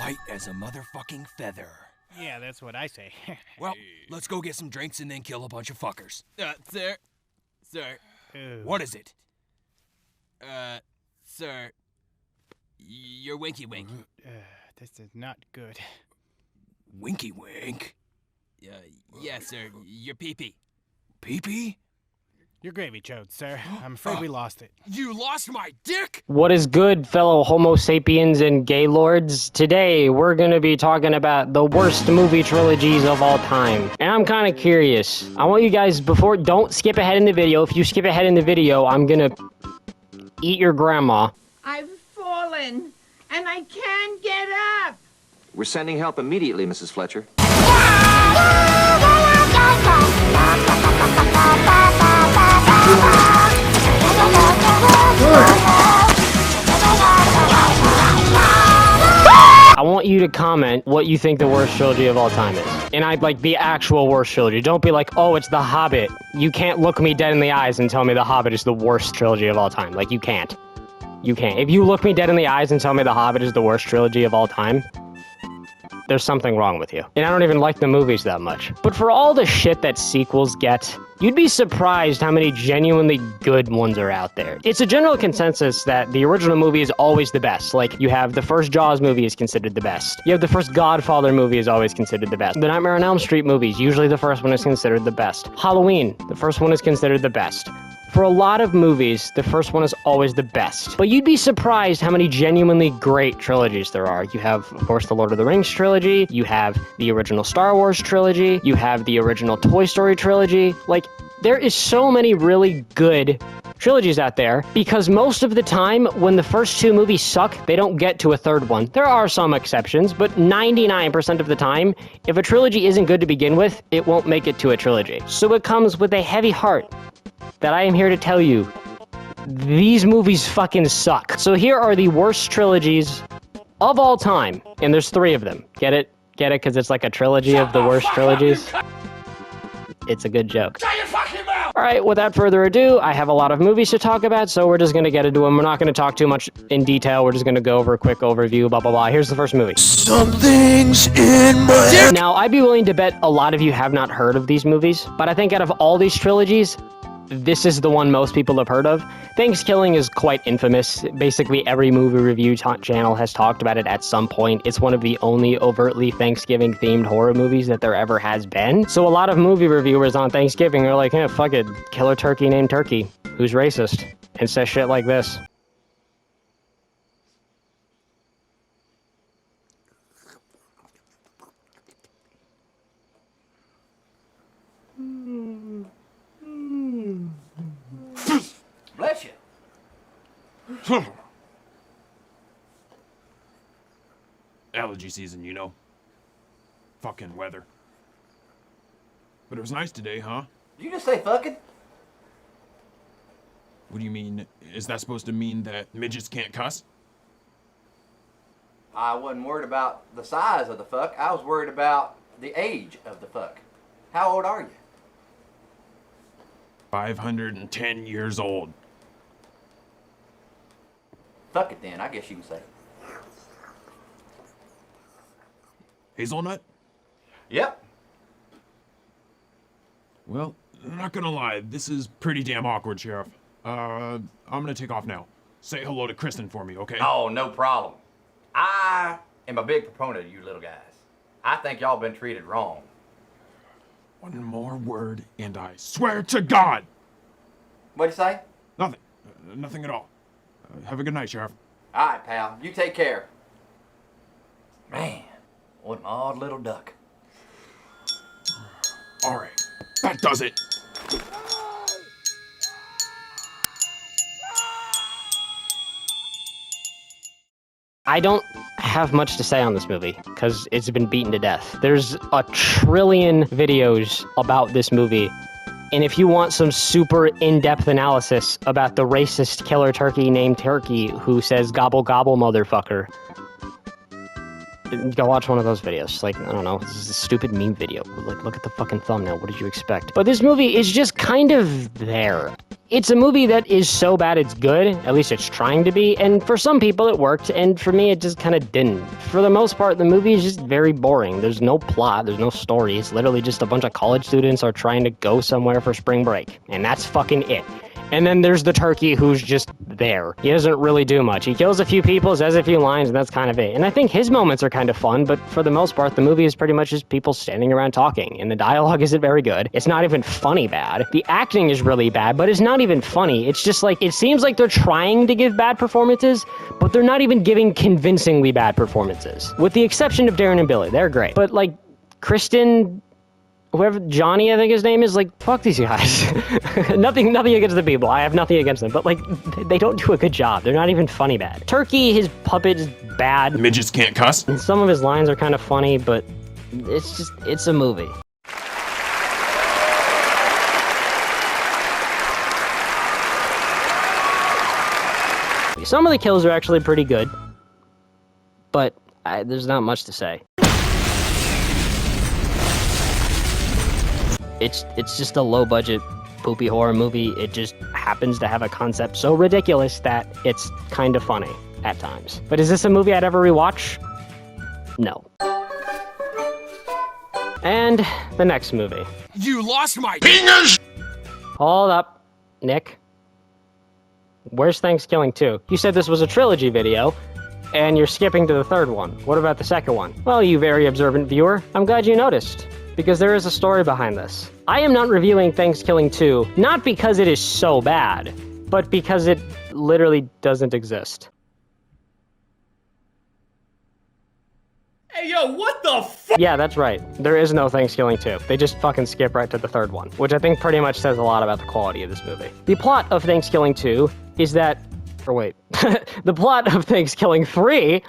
White as a motherfucking feather. Yeah, that's what I say. Well, let's go get some drinks and then kill a bunch of fuckers. Sir. Ew. What is it? Sir. Your winky wink. This is not good. Winky wink? Yes, sir. Your pee-pee. Pee-pee? Your gravy chode, sir. I'm afraid we lost it. You lost my dick? What is good, fellow Homo sapiens and gay lords? Today, we're gonna be talking about the worst movie trilogies of all time. And I'm kinda curious. I want you guys, don't skip ahead in the video. If you skip ahead in the video, I'm gonna eat your grandma. I've fallen, and I can't get up. We're sending help immediately, Mrs. Fletcher. I want you to comment what you think the worst trilogy of all time is. And I'd like the actual worst trilogy. Don't be like, oh, it's The Hobbit. You can't look me dead in the eyes and tell me The Hobbit is the worst trilogy of all time. Like, you can't. You can't. If you look me dead in the eyes and tell me The Hobbit is the worst trilogy of all time, there's something wrong with you. And I don't even like the movies that much. But for all the shit that sequels get, you'd be surprised how many genuinely good ones are out there. It's a general consensus that the original movie is always the best. Like, you have the first Jaws movie is considered the best. You have the first Godfather movie is always considered the best. The Nightmare on Elm Street movies, usually the first one is considered the best. Halloween, the first one is considered the best. For a lot of movies, the first one is always the best. But you'd be surprised how many genuinely great trilogies there are. You have, of course, the Lord of the Rings trilogy. You have the original Star Wars trilogy. You have the original Toy Story trilogy. Like, there is so many really good trilogies out there, because most of the time, when the first two movies suck, they don't get to a third one. There are some exceptions, but 99% of the time, if a trilogy isn't good to begin with, it won't make it to a trilogy. So it comes with a heavy heart that I am here to tell you, these movies fucking suck. So here are the worst trilogies of all time, and there's 3 of them. Get it? Get it? Because it's like a trilogy of the worst trilogies. It's a good joke. Alright, without further ado, I have a lot of movies to talk about, so we're just gonna get into them. We're not gonna talk too much in detail, we're just gonna go over a quick overview, blah blah blah. Here's the first movie. Something's in my dick! Now, I'd be willing to bet a lot of you have not heard of these movies, but I think out of all these trilogies, this is the one most people have heard of. Thankskilling is quite infamous. Basically, every movie review channel has talked about it at some point. It's one of the only overtly Thanksgiving-themed horror movies that there ever has been. So a lot of movie reviewers on Thanksgiving are like, fuck it, kill a turkey named Turkey, who's racist, and says shit like this. Bless you. Allergy season, you know. Fucking weather. But it was nice today, huh? Did you just say fucking? What do you mean? Is that supposed to mean that midgets can't cuss? I wasn't worried about the size of the fuck. I was worried about the age of the fuck. How old are you? 510 years old. Fuck it then, I guess you can say. Hazelnut? Yep. Well, I'm not gonna lie, this is pretty damn awkward, Sheriff. I'm gonna take off now. Say hello to Kristen for me, okay? Oh, no problem. I am a big proponent of you little guys. I think y'all been treated wrong. One more word, and I swear to God! What'd you say? Nothing. Nothing at all. Have a good night, Sheriff. All right, pal. You take care. Man, what an odd little duck. All right. That does it. I don't have much to say on this movie, because it's been beaten to death. There's a trillion videos about this movie, and if you want some super in-depth analysis about the racist killer turkey named Turkey who says gobble gobble motherfucker, go watch one of those videos. Like, I don't know, this is a stupid meme video. Like, look at the fucking thumbnail, what did you expect? But this movie is just kind of there. It's a movie that is so bad it's good, at least it's trying to be, and for some people it worked, and for me it just kind of didn't. For the most part, the movie is just very boring. There's no plot, there's no story, it's literally just a bunch of college students are trying to go somewhere for spring break, and that's fucking it. And then there's the turkey who's just there. He doesn't really do much. He kills a few people, says a few lines, and that's kind of it. And I think his moments are kind of fun, but for the most part, the movie is pretty much just people standing around talking. And the dialogue isn't very good. It's not even funny bad. The acting is really bad, but it's not even funny. It's just like, it seems like they're trying to give bad performances, but they're not even giving convincingly bad performances. With the exception of Darren and Billy, they're great. But like, Kristen... whoever, Johnny, I think his name is, like, fuck these guys. nothing against the people. I have nothing against them. But, like, they don't do a good job. They're not even funny bad. Turkey, his puppet is bad. Midgets can't cuss. And some of his lines are kind of funny, but it's a movie. Some of the kills are actually pretty good. But there's not much to say. It's just a low-budget, poopy horror movie. It just happens to have a concept so ridiculous that it's kind of funny at times. But is this a movie I'd ever rewatch? No. And the next movie. You lost my Fingers! Hold up, Nick. Where's Thankskilling 2? You said this was a trilogy video, and you're skipping to the third one. What about the second one? Well, you very observant viewer, I'm glad you noticed. Because there is a story behind this. I am not reviewing Thankskilling 2, not because it is so bad, but because it literally doesn't exist. Hey, yo, what the f- Yeah, that's right. There is no Thankskilling 2. They just fucking skip right to the third one, which I think pretty much says a lot about the quality of this movie. The plot of Thankskilling 2 is that... or wait. The plot of Thankskilling 3...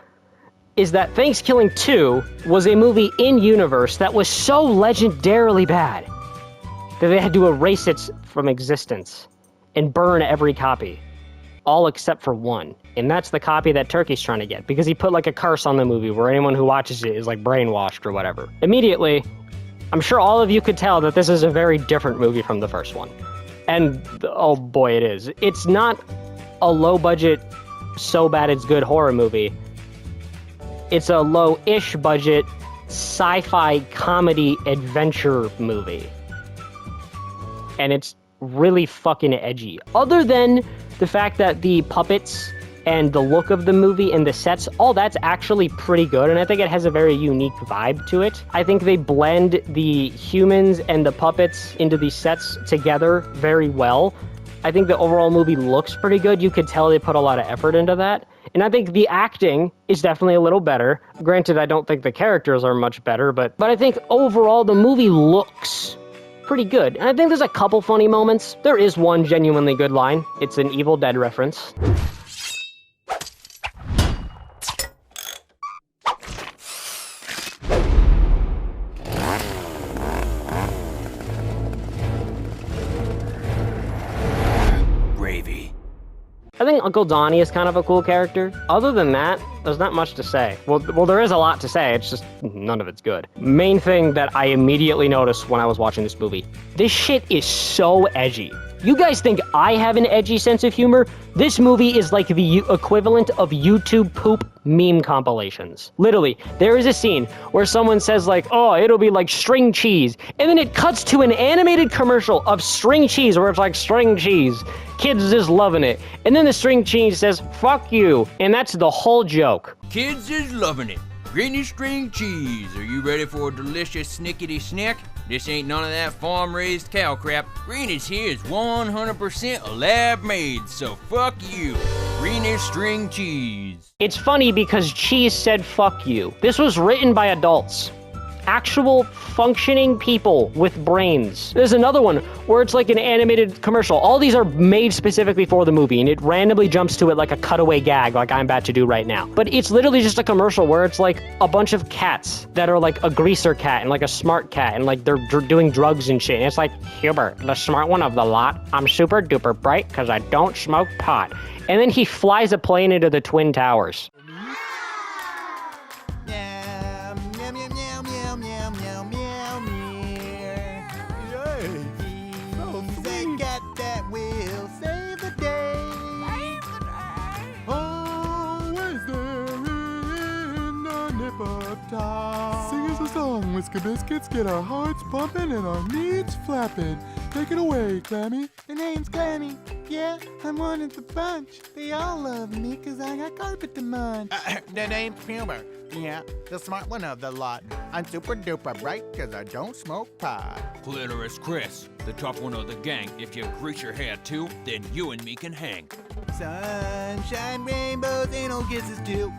is that Thankskilling 2 was a movie in-universe that was so legendarily bad that they had to erase it from existence and burn every copy. All except for one. And that's the copy that Turkey's trying to get, because he put like a curse on the movie where anyone who watches it is like brainwashed or whatever. Immediately, I'm sure all of you could tell that this is a very different movie from the first one. And, oh boy, it is. It's not a low-budget, so-bad-it's-good horror movie. It's a low-ish budget sci-fi comedy adventure movie. And it's really fucking edgy. Other than the fact that the puppets and the look of the movie and the sets, all that's actually pretty good, and I think it has a very unique vibe to it. I think they blend the humans and the puppets into these sets together very well. I think the overall movie looks pretty good. You could tell they put a lot of effort into that. And I think the acting is definitely a little better. Granted, I don't think the characters are much better, but I think overall the movie looks pretty good. And I think there's a couple funny moments. There is one genuinely good line. It's an Evil Dead reference. I think Uncle Donnie is kind of a cool character. Other than that, there's not much to say. Well, there is a lot to say, it's just none of it's good. Main thing that I immediately noticed when I was watching this movie, this shit is so edgy. You guys think I have an edgy sense of humor? This movie is like the equivalent of YouTube poop meme compilations. Literally, there is a scene where someone says like, oh, it'll be like string cheese. And then it cuts to an animated commercial of string cheese where it's like string cheese. Kids just loving it. And then the string cheese says, fuck you. And that's the whole joke. Kids is loving it. Granny string cheese. Are you ready for a delicious snickety snack? This ain't none of that farm-raised cow crap. Granny's here is 100% lab-made, so fuck you. Granny string cheese. It's funny because cheese said fuck you. This was written by adults. Actual functioning people with brains. There's another one where it's like an animated commercial. All these are made specifically for the movie, and it randomly jumps to it like a cutaway gag like I'm about to do right now. But it's literally just a commercial where it's like a bunch of cats that are like a greaser cat and like a smart cat, and like they're doing drugs and shit. And it's like, Hubert, the smart one of the lot. I'm super duper bright because I don't smoke pot. And then he flies a plane into the Twin Towers. up top. Sing us a song, Whisker Biscuits. Get our hearts pumping and our knees flapping. Take it away, Clammy. The name's Clammy. Yeah, I'm one of the bunch. They all love me 'cause I got carpet to munch. The name's Puber. Yeah, the smart one of the lot. I'm super duper bright 'cause I don't smoke pot. Clitoris Chris, the tough one of the gang. If you grease your hair too, then you and me can hang. Sunshine, rainbows, anal kisses too.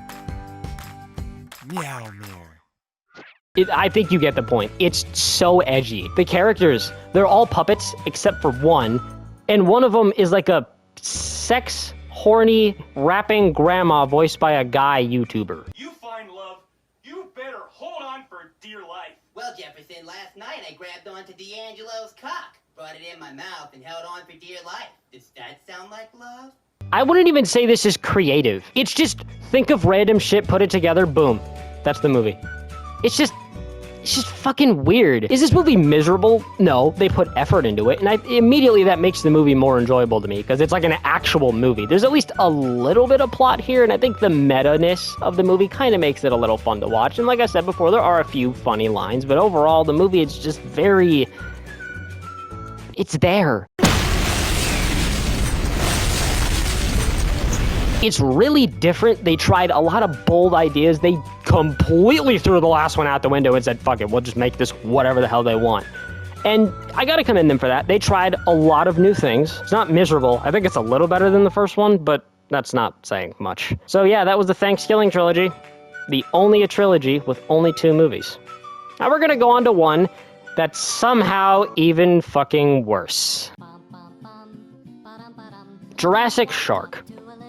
Meow, meow. I think you get the point. It's so edgy. The characters, they're all puppets except for one, and one of them is like a sex, horny, rapping grandma voiced by a guy YouTuber. You find love, you better hold on for dear life. Well, Jefferson, last night I grabbed onto D'Angelo's cock, brought it in my mouth, and held on for dear life. Does that sound like love? I wouldn't even say this is creative. It's just, think of random shit, put it together, boom. That's the movie. It's just fucking weird. Is this movie miserable? No, they put effort into it, and immediately that makes the movie more enjoyable to me, because it's like an actual movie. There's at least a little bit of plot here, and I think the meta-ness of the movie kind of makes it a little fun to watch. And like I said before, there are a few funny lines, but overall, the movie is just very... it's there. It's really different. They tried a lot of bold ideas. They completely threw the last one out the window and said, fuck it, we'll just make this whatever the hell they want. And I gotta commend them for that. They tried a lot of new things. It's not miserable. I think it's a little better than the first one, but that's not saying much. So yeah, that was the Thankskilling trilogy. The only a trilogy with only 2 movies. Now we're gonna go on to one that's somehow even fucking worse. Jurassic Shark.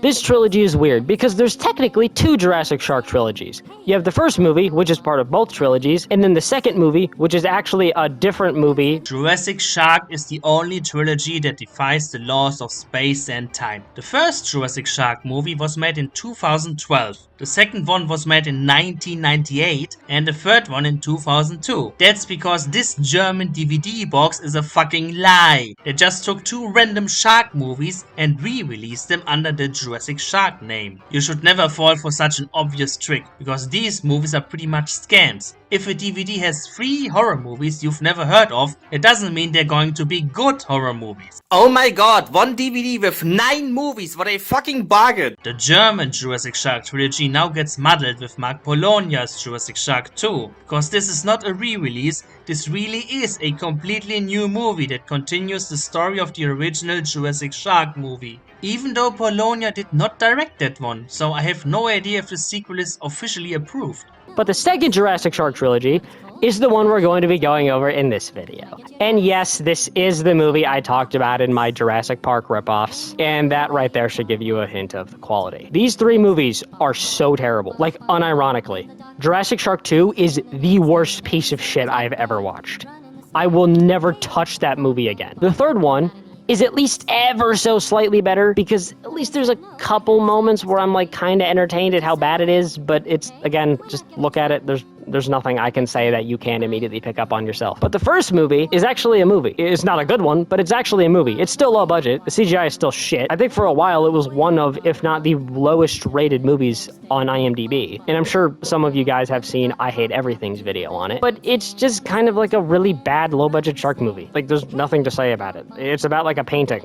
This trilogy is weird because there's technically 2 Jurassic Shark trilogies. You have the first movie, which is part of both trilogies, and then the second movie, which is actually a different movie. Jurassic Shark is the only trilogy that defies the laws of space and time. The first Jurassic Shark movie was made in 2012. The second one was made in 1998 and the third one in 2002. That's because this German DVD box is a fucking lie. They just took 2 random shark movies and re-released them under the Jurassic Shark name. You should never fall for such an obvious trick, because these movies are pretty much scams. If a DVD has 3 horror movies you've never heard of, it doesn't mean they're going to be good horror movies. Oh my god, 1 DVD with 9 movies, what a fucking bargain! The German Jurassic Shark trilogy now gets muddled with Mark Polonia's Jurassic Shark 2, because this is not a re-release, this really is a completely new movie that continues the story of the original Jurassic Shark movie. Even though Polonia did not direct that one, so I have no idea if the sequel is officially approved. But the second Jurassic Shark trilogy is the one we're going to be going over in this video. And yes, this is the movie I talked about in my Jurassic Park ripoffs, and that right there should give you a hint of the quality. These 3 movies are so terrible, like unironically. Jurassic Shark 2 is the worst piece of shit I've ever watched. I will never touch that movie again. The third one is at least ever so slightly better, because at least there's a couple moments where I'm like kind of entertained at how bad it is, but it's, again, just look at it, there's nothing I can say that you can't immediately pick up on yourself. But the first movie is actually a movie. It's not a good one, but it's actually a movie. It's still low budget. The CGI is still shit. I think for a while it was one of, if not the lowest rated movies on IMDb. And I'm sure some of you guys have seen I Hate Everything's video on it. But it's just kind of like a really bad low budget shark movie. Like, there's nothing to say about it. It's about like a painting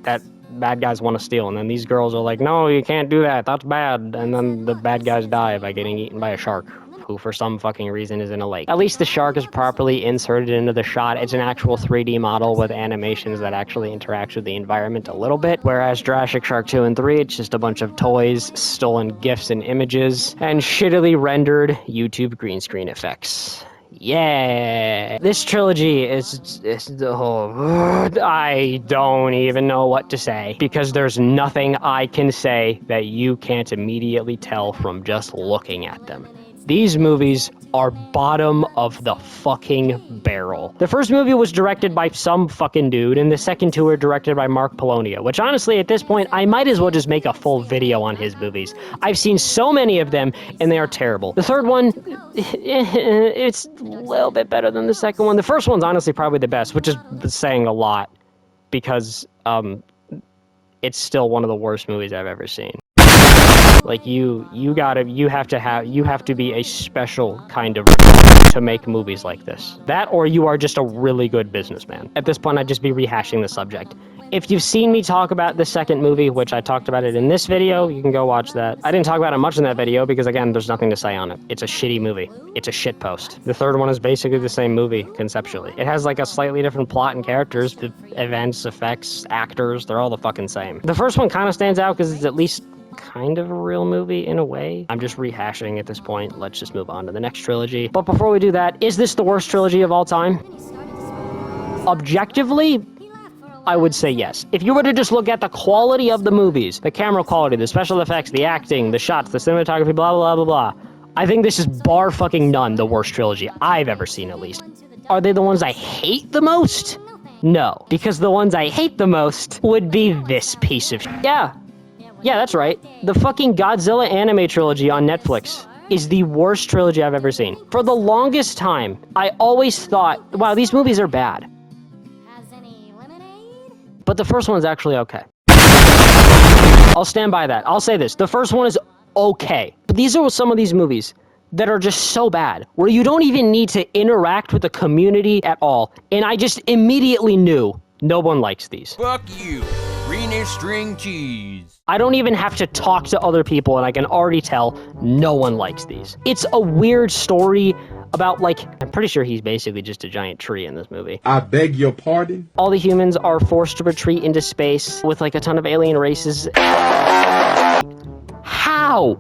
that bad guys want to steal, and then these girls are like, no, you can't do that, that's bad. And then the bad guys die by getting eaten by a shark, who for some fucking reason is in a lake. At least the shark is properly inserted into the shot. It's an actual 3D model with animations that actually interacts with the environment a little bit, whereas Jurassic Shark 2 and 3, it's just a bunch of toys, stolen GIFs and images, and shittily rendered YouTube green screen effects. Yeah, this trilogy is I don't even know what to say, because there's nothing I can say that you can't immediately tell from just looking at them. These movies are bottom of the fucking barrel. The first movie was directed by some fucking dude, and the second 2 were directed by Mark Polonia, which honestly, at this point, I might as well just make a full video on his movies. I've seen so many of them, and they are terrible. The third one, it's a little bit better than the second one. The first one's honestly probably the best, which is saying a lot, because it's still one of the worst movies I've ever seen. Like you have to be a special kind of to make movies like this. That or you are just a really good businessman. At this point, I'd just be rehashing the subject. If you've seen me talk about the second movie, which I talked about it in this video, you can go watch that. I didn't talk about it much in that video because, again, there's nothing to say on it. It's a shitty movie. It's a shitpost. The third one is basically the same movie, conceptually. It has, like, a slightly different plot and characters, the events, effects, actors, they're all the fucking same. The first one kind of stands out because it's at least kind of a real movie in a way. I'm just rehashing at this point. Let's just move on to the next trilogy. But before we do that, is this the worst trilogy of all time? Objectively, I would say yes. If you were to just look at the quality of the movies, the camera quality, the special effects, the acting, the shots, the cinematography, blah, blah, blah, blah, blah, I think this is bar fucking none the worst trilogy I've ever seen, at least. Are they the ones I hate the most? No, because the ones I hate the most would be this piece of shit. Yeah, that's right. The fucking Godzilla anime trilogy on Netflix is the worst trilogy I've ever seen. For the longest time, I always thought, wow, these movies are bad. But the first one's actually okay. I'll stand by that. I'll say this. The first one is okay. But these are some of these movies that are just so bad, where you don't even need to interact with the community at all. And I just immediately knew no one likes these. Fuck you. Greenish string cheese. I don't even have to talk to other people, and I can already tell no one likes these. It's a weird story about, like, I'm pretty sure he's basically just a giant tree in this movie. I beg your pardon? All the humans are forced to retreat into space with, like, a ton of alien races. How?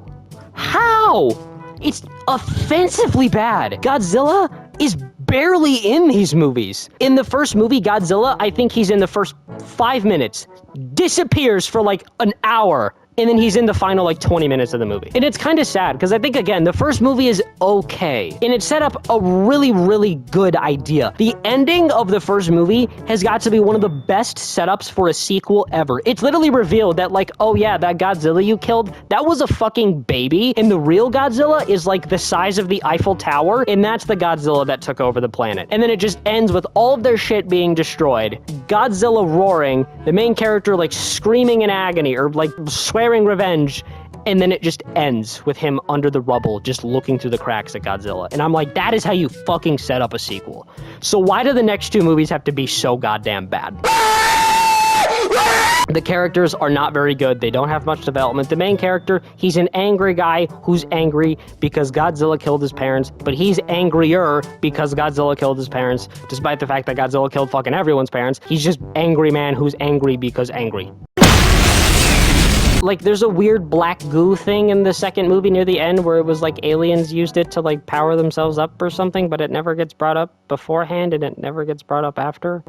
It's offensively bad. Godzilla is barely in these movies. In the first movie, Godzilla, I think he's in the first 5 minutes, disappears for like an hour, and then he's in the final like 20 minutes of the movie. And it's kind of sad, because I think, again, the first movie is okay, and it set up a really, really good idea. The ending of the first movie has got to be one of the best setups for a sequel ever. It's literally revealed that, like, oh yeah, that Godzilla you killed, that was a fucking baby, and the real Godzilla is like the size of the Eiffel Tower, and that's the Godzilla that took over the planet. And then it just ends with all of their shit being destroyed, Godzilla roaring, the main character like screaming in agony, or like swearing revenge, and then it just ends with him under the rubble just looking through the cracks at Godzilla. And I'm like, that is how you fucking set up a sequel. So why do the next two movies have to be so goddamn bad? The characters are not very good. They don't have much development. The main character, he's an angry guy who's angry because Godzilla killed his parents, but he's angrier because Godzilla killed his parents, despite the fact that Godzilla killed fucking everyone's parents. He's just angry man who's angry because angry. Like, there's a weird black goo thing in the second movie near the end where it was like aliens used it to like power themselves up or something, but it never gets brought up beforehand and it never gets brought up after.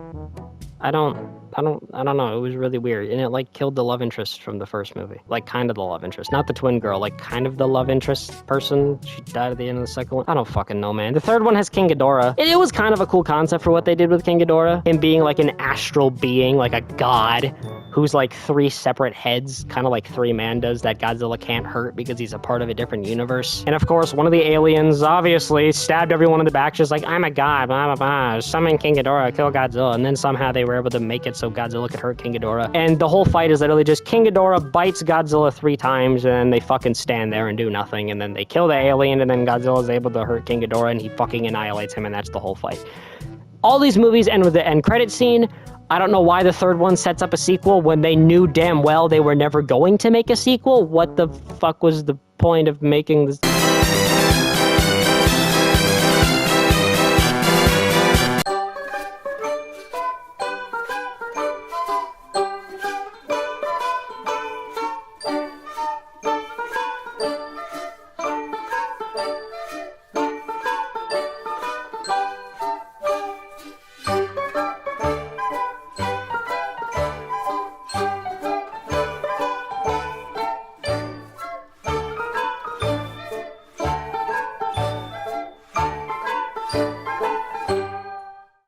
I don't know. It was really weird. And it like killed the love interest from the first movie. Like, kind of the love interest. Not the twin girl, like kind of the love interest person. She died at the end of the second one. I don't fucking know, man. The third one has King Ghidorah. It was kind of a cool concept for what they did with King Ghidorah. Him being like an astral being, like a god, who's like 3 separate heads, kind of like 3 Mandas that Godzilla can't hurt because he's a part of a different universe. And of course, one of the aliens obviously stabbed everyone in the back, just like, I'm a god, blah, blah, blah. Summon King Ghidorah, kill Godzilla. And then somehow they were able to make it so Godzilla could hurt King Ghidorah. And the whole fight is literally just King Ghidorah bites Godzilla 3 times, and then they fucking stand there and do nothing. And then they kill the alien, and then Godzilla's able to hurt King Ghidorah, and he fucking annihilates him, and that's the whole fight. All these movies end with the end credit scene. I don't know why the third one sets up a sequel when they knew damn well they were never going to make a sequel. What the fuck was the point of making this?